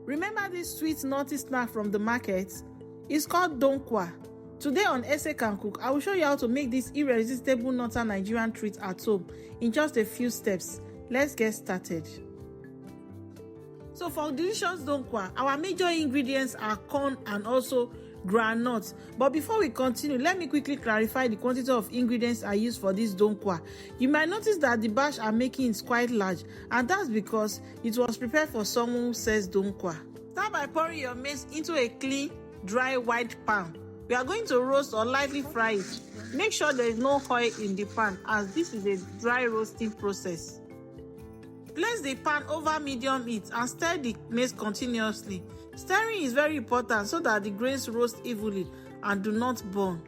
Remember this sweet nutty snack from the market? It's called Donkwa. Today on Essay Can Cook, I will show you how to make this irresistible Northern Nigerian treat at home in just a few steps. Let's get started. So for delicious Donkwa, our major ingredients are corn and also groundnut. But before we continue, let me quickly clarify the quantity of ingredients I use for this Donkwa. You might notice that the batch I'm making is quite large, and that's because it was prepared for someone who sells Donkwa. Start by pouring your maize into a clean, dry white pan. We are going to roast or lightly fry it. Make sure there is no oil in the pan, as this is a dry roasting process. Place the pan over medium heat and stir the maize continuously. Stirring is very important so that the grains roast evenly and do not burn.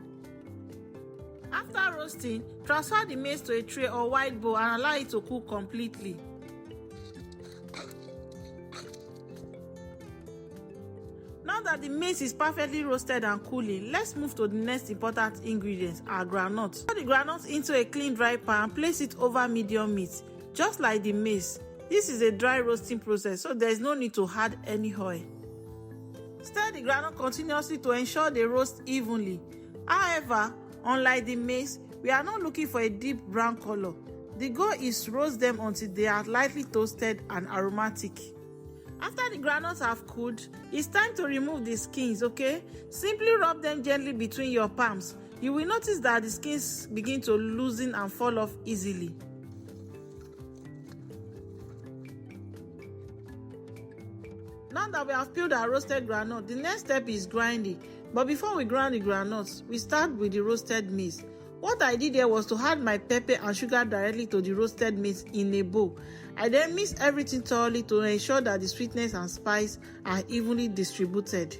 After roasting, transfer the maize to a tray or wide bowl and allow it to cook completely. Now that the maize is perfectly roasted and cooling, let's move to the next important ingredient, our groundnut. Pour the groundnut into a clean dry pan and place it over medium heat, just like the maize. This is a dry roasting process, so there is no need to add any oil. Stir the groundnut continuously to ensure they roast evenly. However, unlike the maize, we are not looking for a deep brown color. The goal is to roast them until they are lightly toasted and aromatic. After the groundnuts have cooled, it's time to remove the skins, okay? Simply rub them gently between your palms. You will notice that the skins begin to loosen and fall off easily. Now that we have peeled our roasted groundnut, the next step is grinding. But before we grind the groundnuts, we start with the roasted maize. What I did here was to add my pepper and sugar directly to the roasted maize in a bowl. I then mix everything thoroughly to ensure that the sweetness and spice are evenly distributed.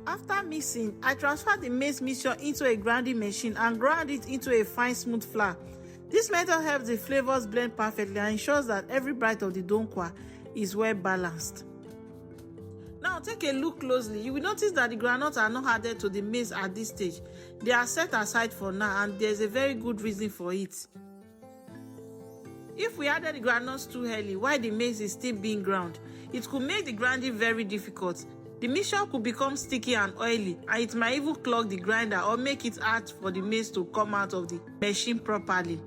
After mixing, I transfer the maize mixture into a grinding machine and grind it into a fine smooth flour. This method helps the flavors blend perfectly and ensures that every bite of the Donkwa is well balanced. Now take a look closely. You will notice that the groundnuts are not added to the maize at this stage. They are set aside for now, and there is a very good reason for it. If we added the groundnuts too early while the maize is still being ground, it could make the grinding very difficult. The mixture could become sticky and oily, and it might even clog the grinder or make it hard for the maize to come out of the machine properly.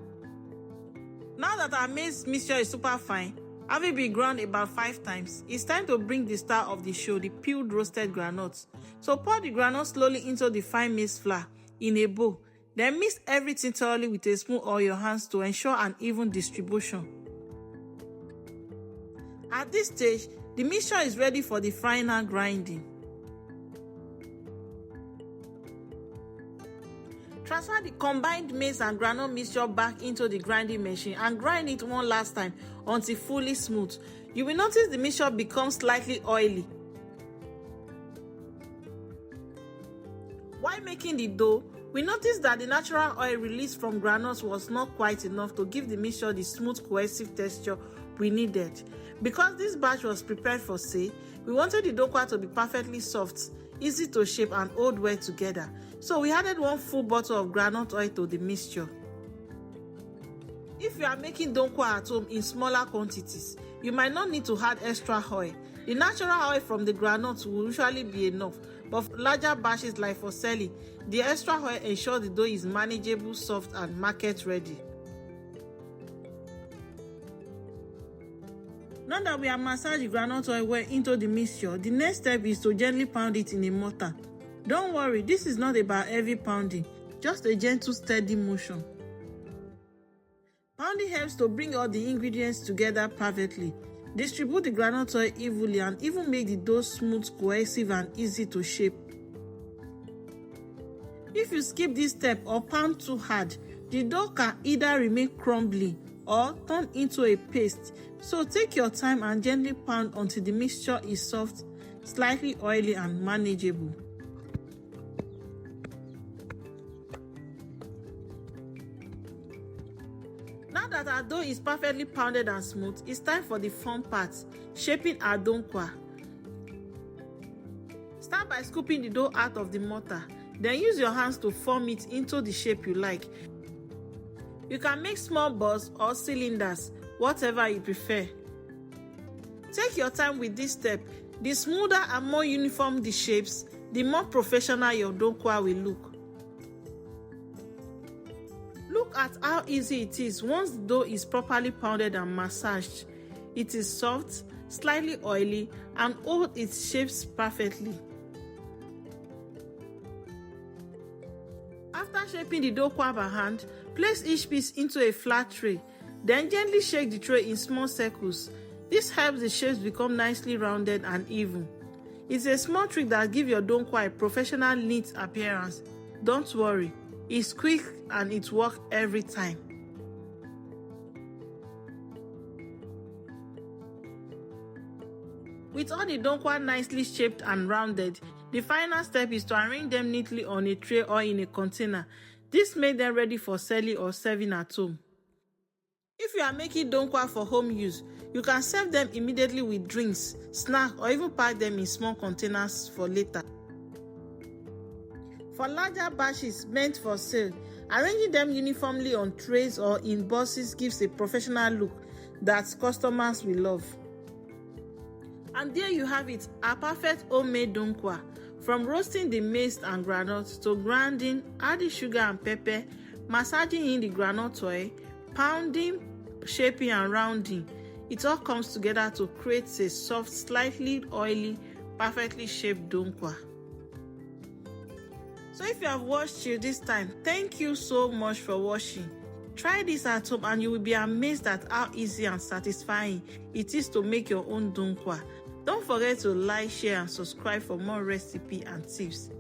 Now that our maize mixture is super fine, having been ground about 5 times, it's time to bring the star of the show, the peeled roasted groundnuts. So pour the groundnuts slowly into the fine maize flour in a bowl. Then mix everything thoroughly with a spoon or your hands to ensure an even distribution. At this stage, the mixture is ready for the final grinding. Transfer the combined maize and groundnut mixture back into the grinding machine and grind it one last time until fully smooth. You will notice the mixture becomes slightly oily. While making the dough, we noticed that the natural oil released from groundnuts was not quite enough to give the mixture the smooth, cohesive texture we needed. Because this batch was prepared for sale, we wanted the Donkwa to be perfectly soft, easy to shape and hold well together. So we added 1 full bottle of groundnut oil to the mixture. If you are making Donkwa at home in smaller quantities, you might not need to add extra oil. The natural oil from the groundnuts will usually be enough, but for larger batches like for selling, the extra oil ensures the dough is manageable, soft and market ready. Now that we have massaged the groundnut oil well into the mixture, the next step is to gently pound it in a mortar. Don't worry, this is not about heavy pounding, just a gentle, steady motion. Pounding helps to bring all the ingredients together perfectly, distribute the groundnut oil evenly, and even make the dough smooth, cohesive, and easy to shape. If you skip this step or pound too hard, the dough can either remain crumbly or turn into a paste. So take your time and gently pound until the mixture is soft, slightly oily, and manageable. Now that our dough is perfectly pounded and smooth, it's time for the fun part, shaping our Donkwa. Start by scooping the dough out of the mortar. Then use your hands to form it into the shape you like. You can make small balls or cylinders, whatever you prefer. Take your time with this step. The smoother and more uniform the shapes, the more professional your Donkwa will look. Look at how easy it is once the dough is properly pounded and massaged. It is soft, slightly oily, and holds its shapes perfectly. After shaping the Donkwa by hand, place each piece into a flat tray. Then gently shake the tray in small circles. This helps the shapes become nicely rounded and even. It's a small trick that gives your Donkwa a professional, neat appearance. Don't worry, it's quick and it works every time. With all the Donkwa nicely shaped and rounded, the final step is to arrange them neatly on a tray or in a container. This makes them ready for selling or serving at home. If you are making Donkwa for home use, you can serve them immediately with drinks, snacks, or even pack them in small containers for later. For larger batches meant for sale, arranging them uniformly on trays or in boxes gives a professional look that customers will love. And there you have it, a perfect homemade Donkwa. From roasting the maize and groundnut to grinding, adding sugar and pepper, massaging in the groundnut oil, pounding, shaping and rounding, it all comes together to create a soft, slightly oily, perfectly shaped Donkwa. So if you have watched till this time, thank you so much for watching. Try this at home and you will be amazed at how easy and satisfying it is to make your own Donkwa. Don't forget to like, share and subscribe for more recipe and tips.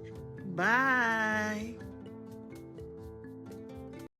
Bye.